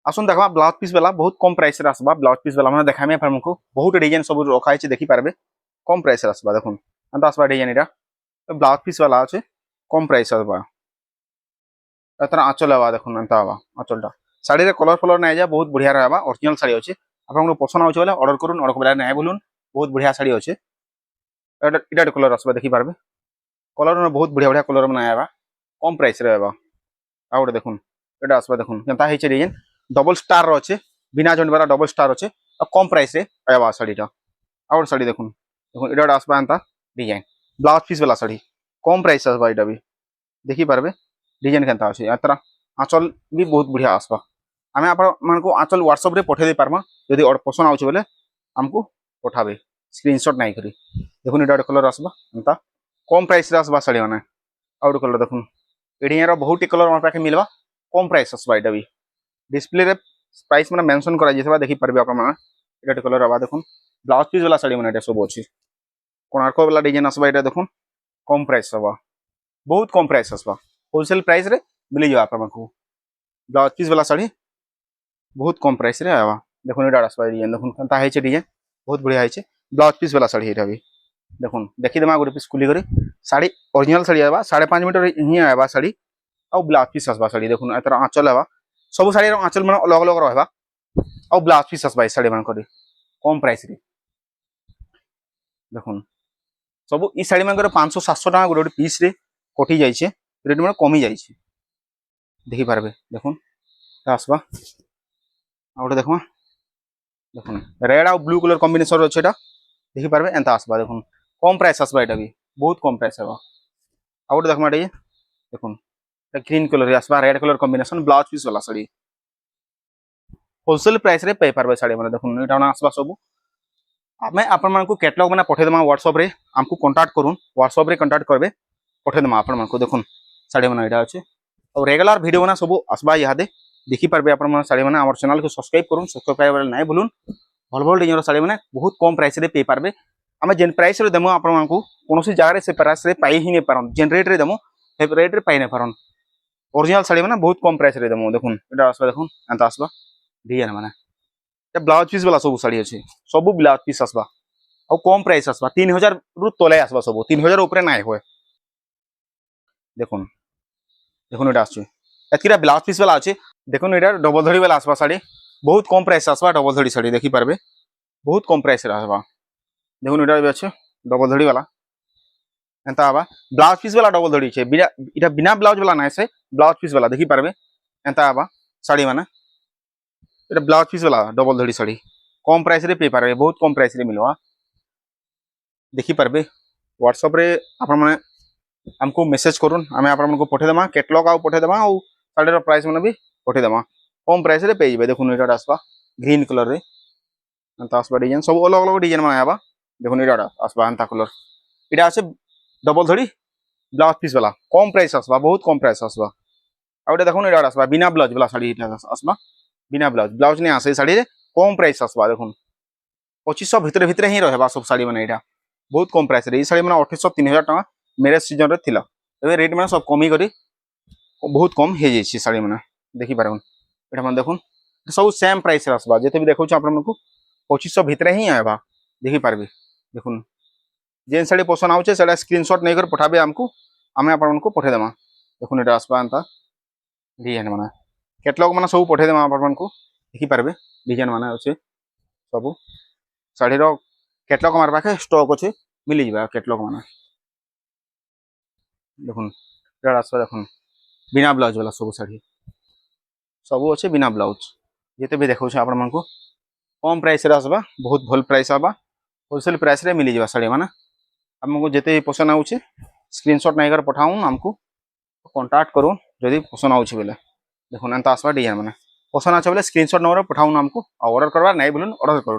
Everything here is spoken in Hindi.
आसन देखा ब्लाउज पीस वाला बहुत कम प्राइस रे आसबा ब्लाउज पीस वाला माने देखामे आपको बहुत डिजाइन सब रखा है देखि पारबे कम प्राइस रे आसबा देखुन अंत आसबा डिजाइन एटा ब्लाउज पीस वाला আছে कम प्राइस आसबा एतर आंचल आवा देखुन अंत आवा आंचलटा साड़ी रे कलर फलर नै जा बहुत बढ़िया रहबा ओरिजिनल साड़ी अछि आपन पसंद आउछ बोले ऑर्डर करूँ ऑर्डर करबा नै बोलुन बहुत बढ़िया साड़ी अछि एटा कलर आसबा देखि पारबे कलर में बहुत बढ़िया बढ़िया कलर में आवा कम प्राइस रे आवा आ गोटे देखुन एटा आसबा देखुन केनता हेचे डिजाइन डबल स्टार रो अछि बिना जॉइंट वाला डबल स्टार अछि आ कम प्राइस रे आवा साड़ीटा आ गोटे साड़ी देखुन देखुन एटा आसबा अंता डिजाइन ब्लाउज पीस वाला साड़ी कम प्राइस आसबा एटा भी देखि पारबे डिजाइन केनता अछि यात्रा आंचल भी बहुत बढ़िया आसबा आमे आपण मानको आंचल व्हाट्सएप रे पठे दे पारमा यदि और पसंद आउछ बोले हमको पठाबे स्क्रीनशॉट नाही करी देखुन एटा कलर आसबा अंता कम प्राइस रे आसबा साड़ी माने आ गोटे कलर देखुन एडियार बहुत कलर हमर पाखे मिलबा कम प्राइस आसबा एटा भी डिस्प्ले रे प्राइस माने मेंशन करा जेतबा देखि पारबे आपण माने एटा कलर आबा देखुन ब्लाउज पीस वाला साड़ी माने एटा सब अछि कोणार्क वाला डिजाइन आसबा एटा देखुन कम प्राइस आसबा बहुत कम प्राइस आसबा होलसेल प्राइस रे मिली जावा आपण मानको ब्लाउज पीस वाला साड़ी बहुत कम प्राइस रे आवा देखुन एटा आसबा डिजाइन देखुन केनता हेचे डिजाइन बहुत बढ़िया हेचे ब्लाउज पीस वाला साड़ी एटा भी देखुन देखि देमा गोटे पीस खुली करी साड़ी ओरिजिनल साड़ी आवा 5.5 मीटर ही आवा साड़ी आ ब्लाउज पीस आसबा साड़ी देखुन एतर आंचल आवा सब साड़ी रो आंचल माने अलग अलग रहबा आ ब्लाउज पीस आसबा साड़ी मान करी कम प्राइस रे देखुन सब ई साड़ी मान 500 700 टाका गोटे पीस रे कटि जाइछे रेट माने कमी जाइछे देखि पारबे देखुन आसबा आ गोटे देखमा देखुन रेड आ ब्लू कलर कॉम्बिनेशन रो छेटा देखि पारबे एंता आसबा देखुन कम प्राइस आसबा एटा भी बहुत कम प्राइस आबा आ गोटे देखमा एटा देखुन ग्रीन कलर आसबा red colour combination blouse piece वाला साड़ी होलसेल प्राइस रे पे पारबे साड़ी माने देखुन एटा आसबा सब आमे आपन मानको कैटलॉग माने पठे देमा व्हाट्सएप रे हमको कांटेक्ट करूँ व्हाट्सएप रे कांटेक्ट करबे पठे देमा आपन मानको देखुन साड़ी माने एटा अछि और रेगुलर वीडियो बना सब आसबा यादे देखि पारबे आपन माने साड़ी माने हमर चैनल को सब्सक्राइब करूँ सब्सक्राइब करे नै भूलुन भल भल डिजाइन साड़ी माने बहुत कम प्राइस रे पे पारबे आमे जेन प्राइस रे देमो आपन मानको कोनोसी जगह रे से प्राइस रे पाई ही नै पारन जेन रेट रे देमो हे रेट रे पाई नै पारन ओरिजिनल साड़ी माने बहुत कम प्राइस रे देमो देखुन एटा आसबा देखुन एंता आसबा डिजाइन माने ए ब्लाउज पीस वाला सब साड़ी अछि सब ब्लाउज पीस आसबा और कम प्राइस आसबा 3000 रु तले आसबा सब 3000 ऊपर नै होय देखुन देखुन एटा आछे एतकिरा ब्लाउज पीस वाला अछि देखुन एटा डबल धड़ी वाला आसबा साड़ी बहुत कम प्राइस आसबा डबल धड़ी साड़ी देखि पारबे बहुत कम प्राइस रे आसबा देखुन एटा भी अछि डबल धड़ी वाला एंता आबा ब्लाउज पीस वाला डबल धड़ी छे बिना इटा बिना ब्लाउज वाला नै से ब्लाउज पीस वाला देखि पारबे एंता आबा साड़ी माने एटा ब्लाउज पीस वाला डबल धड़ी साड़ी कम प्राइस रे पे पारबे बहुत कम प्राइस रे मिलवा देखि पारबे व्हाट्सएप रे आपन माने हमको मेसेज करूँ आमे आपन को पठे देमा कैटलॉग आ पठे देमा और साड़ी रो प्राइस माने भी पठे देमा कम प्राइस रे पे जेबे देखुन एटा आसबा ग्रीन कलर रे अंता आसबा डिजाइन सब अलग अलग डिजाइन माने आबा देखुन एटा आसबा अंता कलर एटा आछे डबल धड़ी ब्लाउज पीस वाला कम प्राइस आसबा बहुत कम प्राइस आसबा आ ओटा देखुन एटा आसबा बिना ब्लाउज वाला साड़ी एटा आसबा बिना ब्लाउज नै आसे साड़ी रे कम प्राइस आसबा देखुन 2500 भितरे भितरे ही रहबा सब साड़ी माने एटा बहुत कम प्राइस रे ई साड़ी माने 2800 3000 टका मैरिज सीजन रे थिला एबे रेट माने सब कमी करी बहुत कम हे जाई छी साड़ी माने देखि पारबन एटा माने देखुन सब सेम प्राइस रे आसबा जेते भी देखौ छ आपन को 2500 भितरे ही आबा देखि पारबे देखुन जेन साड़ी पसंद आउछे सेटा स्क्रीनशॉट नै कर पठाबे हमको आमे आपन को पठे देमा देखुन एटा आसबा अंता डिजाइन माने कैटलॉग माने सब पठे देमा आपन को देखि पारबे डिजाइन माने अछि सब साड़ी रो कैटलॉग हमार पाखे स्टॉक अछि मिली जिबा कैटलॉग माने देखुन एटा आसबा देखुन बिना ब्लाउज वाला सब साड़ी सब अछि बिना ब्लाउज जेते भी देखौ छ आपन मन को कम प्राइस रे आसबा बहुत भल प्राइस आबा होलसेल प्राइस रे मिली जिबा साड़ी माने हमको जेते पसंद आउछे स्क्रीनशॉट नै कर पठाउन हमको कांटेक्ट करूँ जदि पसंद आउछे बेले देखुन एंता आसबा डिजाइन माने पसंद आछे बेले स्क्रीनशॉट नंबर पठाउन हमको ऑर्डर करबा नै बोलुन ऑर्डर करूँ।